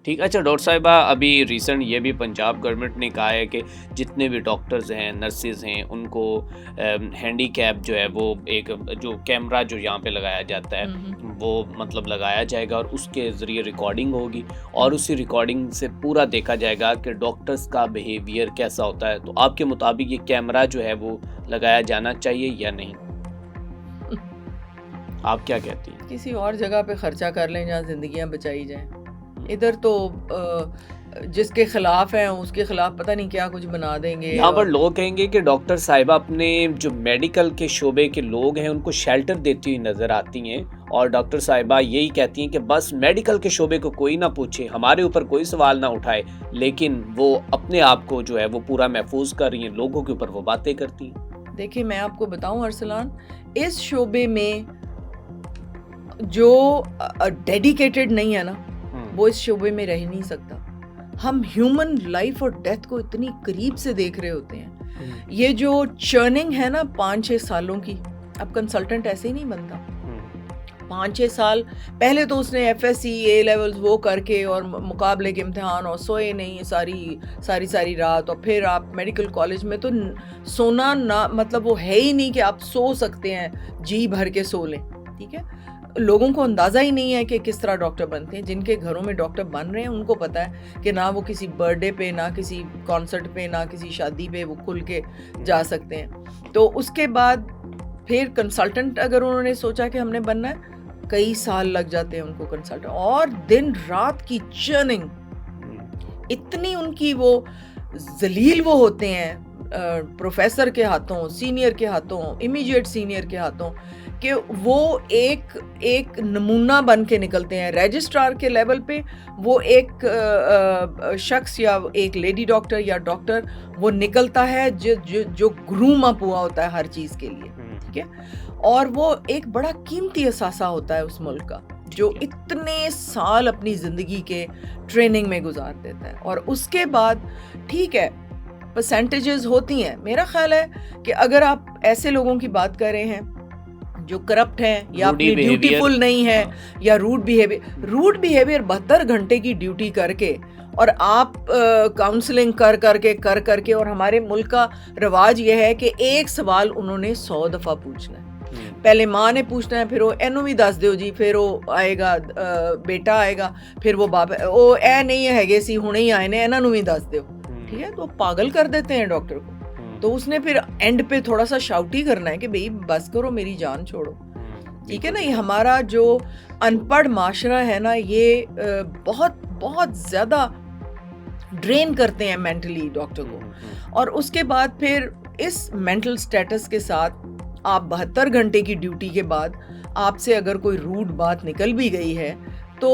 ठीक। अच्छा डॉक्टर साहिबा, अभी रिसेंट ये भी पंजाब गवर्नमेंट ने कहा है कि जितने भी डॉक्टर्स हैं, नर्सेज हैं, उनको हैंडीकैप जो है वो एक जो कैमरा जो यहाँ पे लगाया जाता है वो मतलब लगाया जाएगा और उसके ज़रिए रिकॉर्डिंग होगी और उसी रिकॉर्डिंग से पूरा देखा जाएगा कि डॉक्टर्स का बिहेवियर कैसा होता है। तो आपके मुताबिक ये कैमरा जो है वो लगाया जाना चाहिए या नहीं? आप क्या कहती हैं? किसी और जगह पे खर्चा कर लें जहाँ जिंदगियां बचाई जाएं। इधर तो जिसके खिलाफ हैं उसके खिलाफ पता नहीं क्या कुछ बना देंगे। यहाँ पर लोग कहेंगे कि डॉक्टर साहिबा अपने जो मेडिकल के शोबे के लोग हैं उनको शेल्टर देती हुई नजर आती हैं और डॉक्टर साहिबा यही कहती हैं कि बस मेडिकल के शोबे को कोई ना पूछे, हमारे ऊपर कोई सवाल ना उठाए, लेकिन वो अपने आप को जो है वो पूरा महफूज कर रही हैं, लोगों के ऊपर वो बातें करती हैं। देखिए मैं आपको बताऊं अरसलान, इस शोबे में जो डेडिकेटेड नहीं है ना वो इस शोबे में रह नहीं सकता। हम ह्यूमन लाइफ और डेथ को इतनी करीब से देख रहे होते हैं। ये जो चर्निंग है ना 5-6 सालों की, अब कंसल्टेंट ऐसे ही नहीं बनता। 5-6 साल पहले तो उसने FSC A लेवल्स वो करके और मुकाबले के इम्तिहान और सोए नहीं सारी रात, और फिर आप मेडिकल कॉलेज में तो सोना ना मतलब वो है ही नहीं कि आप सो सकते हैं, जी भर के सो लें। ठीक है, लोगों को अंदाज़ा ही नहीं है कि किस तरह डॉक्टर बनते हैं। जिनके घरों में डॉक्टर बन रहे हैं उनको पता है कि ना वो किसी बर्थडे पे, ना किसी कॉन्सर्ट पे, ना किसी शादी पे वो खुल के जा सकते हैं। तो उसके बाद फिर कंसल्टेंट अगर उन्होंने सोचा कि हमने बनना है, कई साल लग जाते हैं उनको कंसल्टेंट, और दिन रात की चर्निंग इतनी उनकी वो जलील वो होते हैं प्रोफेसर के हाथों, सीनियर के हाथों, इमीडिएट सीनियर के हाथों, कि वो एक नमूना बन के निकलते हैं। रजिस्ट्रार के लेवल पे वो एक शख्स या एक लेडी डॉक्टर या डॉक्टर वो निकलता है जो ग्रूम अप हुआ होता है हर चीज़ के लिए। ठीक है, और वो एक बड़ा कीमती असासा होता है उस मुल्क का, जो इतने साल अपनी ज़िंदगी के ट्रेनिंग में गुजार देता है। और उसके बाद ठीक है परसेंटेजेस होती हैं। मेरा ख्याल है कि अगर आप ऐसे लोगों की बात कर रहे हैं जो करप्ट हैं या अपनी ड्यूटीफुल नहीं है या रूड बिहेवियर 72 घंटे की ड्यूटी करके और आप काउंसलिंग कर करके, और हमारे मुल्क का रवाज यह है कि एक सवाल उन्होंने 100 दफ़ा पूछना है। पहले माँ ने पूछना है, फिर वो एनू भी दस दो जी, फिर वो आएगा बेटा आएगा, फिर वो बाप वो ए नहीं है सी हुणे ही आए ने इन्हों भी दस दो। ठीक है, तो पागल कर देते हैं डॉक्टर को। तो उसने फिर एंड पे थोड़ा सा शाउट ही करना है कि भाई बस करो, मेरी जान छोड़ो। ठीक है ना, ये हमारा जो अनपढ़ माशरा है ना, ये बहुत बहुत ज़्यादा ड्रेन करते हैं मेंटली डॉक्टर को। और उसके बाद फिर इस मेंटल स्टेटस के साथ आप 72 घंटे की ड्यूटी के बाद आपसे अगर कोई रूड बात निकल भी गई है तो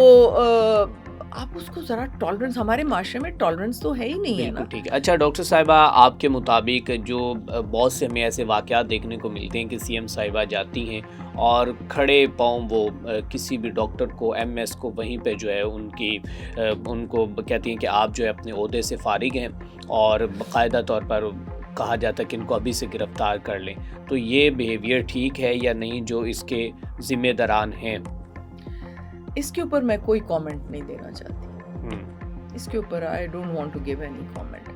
आप उसको ज़रा टॉलरेंस, हमारे माशरे में टॉलरेंस तो है ही नहीं है ना। ठीक है। अच्छा डॉक्टर साहिबा, आपके मुताबिक जो बहुत से हमें ऐसे वाक़यात देखने को मिलते हैं कि CM साहिबा जाती हैं और खड़े पाँव वो किसी भी डॉक्टर को, MS को वहीं पे जो है उनको कहती हैं कि आप जो है अपने ओहदे से फ़ारिग हैं, और बाकायदा तौर पर कहा जाता है कि इनको अभी से गिरफ़्तार कर लें। तो ये बिहेवियर ठीक है या नहीं जो इसके ज़िम्मेदारान हैं? इसके ऊपर मैं कोई कमेंट नहीं देना चाहती। इसके ऊपर I don't want to give any comment.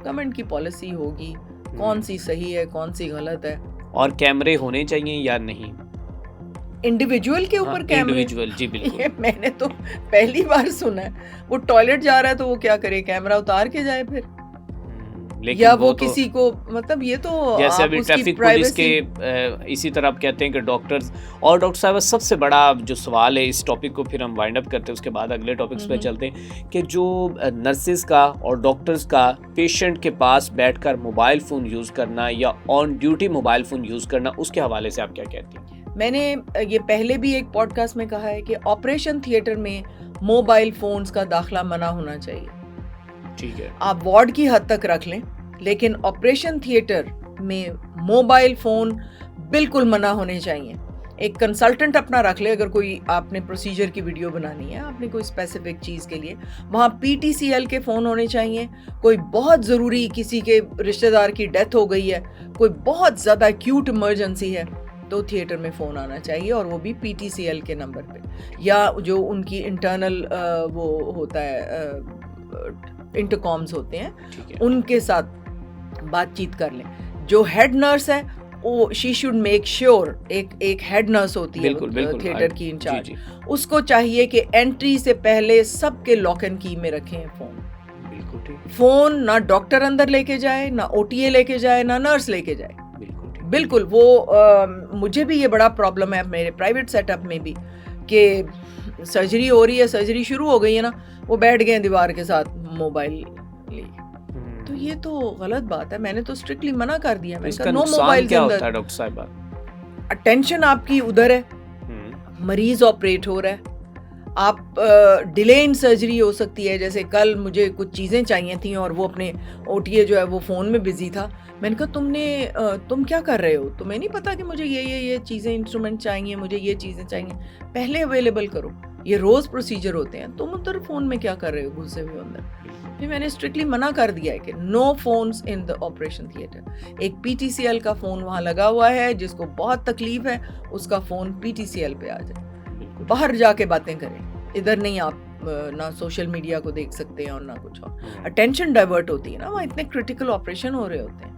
Government की पॉलिसी होगी, कौन सी सही है कौन सी गलत है। और कैमरे होने चाहिए या नहीं? इंडिविजुअल के ऊपर कैमरे? इंडिविजुअल, जी बिल्कुल। ये मैंने तो पहली बार सुना है। वो टॉयलेट जा रहा है तो वो क्या करे, कैमरा उतार के जाए फिर, या वो किसी को, मतलब ये तो जैसे अभी ट्रैफिक पुलिस के इसी तरह आप कहते हैं कि डॉक्टर्स। और डॉक्टर साहब सबसे बड़ा जो सवाल है, इस टॉपिक को फिर हम वाइंड अप करते हैं, उसके बाद अगले टॉपिक्स पे चलते हैं, कि जो नर्सेज का और डॉक्टर्स का पेशेंट के पास बैठकर मोबाइल फ़ोन यूज़ करना या on duty mobile phone use करना, उसके हवाले से आप क्या कहती हैं? मैंने ये पहले भी एक पॉडकास्ट में कहा है कि ऑपरेशन थिएटर में मोबाइल फ़ोन्स का दाखिला मना होना चाहिए। ठीक है, आप वार्ड की हद तक रख लें, लेकिन ऑपरेशन थिएटर में मोबाइल फ़ोन बिल्कुल मना होने चाहिए। एक कंसल्टेंट अपना रख ले, अगर कोई आपने प्रोसीजर की वीडियो बनानी है, आपने कोई स्पेसिफिक चीज़ के लिए, वहाँ PTCL के फ़ोन होने चाहिए। कोई बहुत ज़रूरी, किसी के रिश्तेदार की डेथ हो गई है, कोई बहुत ज़्यादा एक्यूट इमरजेंसी है, तो थिएटर में फ़ोन आना चाहिए, और वो भी पीटीसीएल के नंबर पे, या जो उनकी इंटरनल वो होता है इंटरकॉम्स होते हैं, ठीक है। उनके साथ बातचीत कर लें। जो हेड नर्स है वो शी शुड मेक श्योर, एक हेड नर्स होती है बिल्कुल बिल्कुल थिएटर की जी इंचार्ज, जी उसको चाहिए कि एंट्री से पहले सबके लॉक एंड की में रखें फ़ोन। बिल्कुल ठीक, फ़ोन ना डॉक्टर अंदर लेके जाए, ना ओटीए लेके जाए, ना नर्स लेके जाए। बिल्कुल ठीक, बिल्कुल वो मुझे भी ये बड़ा प्रॉब्लम है मेरे प्राइवेट सेटअप में भी, कि सर्जरी हो रही है, सर्जरी शुरू हो गई है ना, वो बैठ गए हैं दीवार के साथ मोबाइल लिए। तो ये तो गलत बात है, मैंने तो स्ट्रिक्टली मना कर दिया, तो मैंने इसका कहा नो नुकसान मोबाइल क्या होता अंदर। है डॉक्टर साहिबा? अटेंशन आपकी उधर है, मरीज ऑपरेट हो रहा है, आप डिले इन सर्जरी हो सकती है। जैसे कल मुझे कुछ चीज़ें चाहिए थी और वो अपने ओटीए जो है वो फ़ोन में बिजी था। मैंने कहा तुम क्या कर रहे हो, तुम्हें नहीं पता कि मुझे ये चीज़ें इंस्ट्रूमेंट चाहिए, मुझे ये चीज़ें चाहिए, पहले अवेलेबल करो। ये रोज़ प्रोसीजर होते हैं, तुम उधर फ़ोन में क्या कर रहे हो घुसे हुए अंदर। फिर मैंने स्ट्रिक्टली मना कर दिया है कि no phones in the operation theatre. एक पीटीसीएल का फ़ोन वहाँ लगा हुआ है, जिसको बहुत तकलीफ है उसका फ़ोन पीटीसीएल पे आ जाए, बाहर जाके बातें करें, इधर नहीं। आप ना सोशल मीडिया को देख सकते हैं और ना कुछ और, अटेंशन डाइवर्ट होती है ना, वहाँ इतने क्रिटिकल ऑपरेशन हो रहे होते हैं।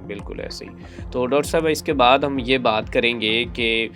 बिल्कुल ऐसे ही। तो डॉक्टर साहब इसके बाद हम ये बात करेंगे कि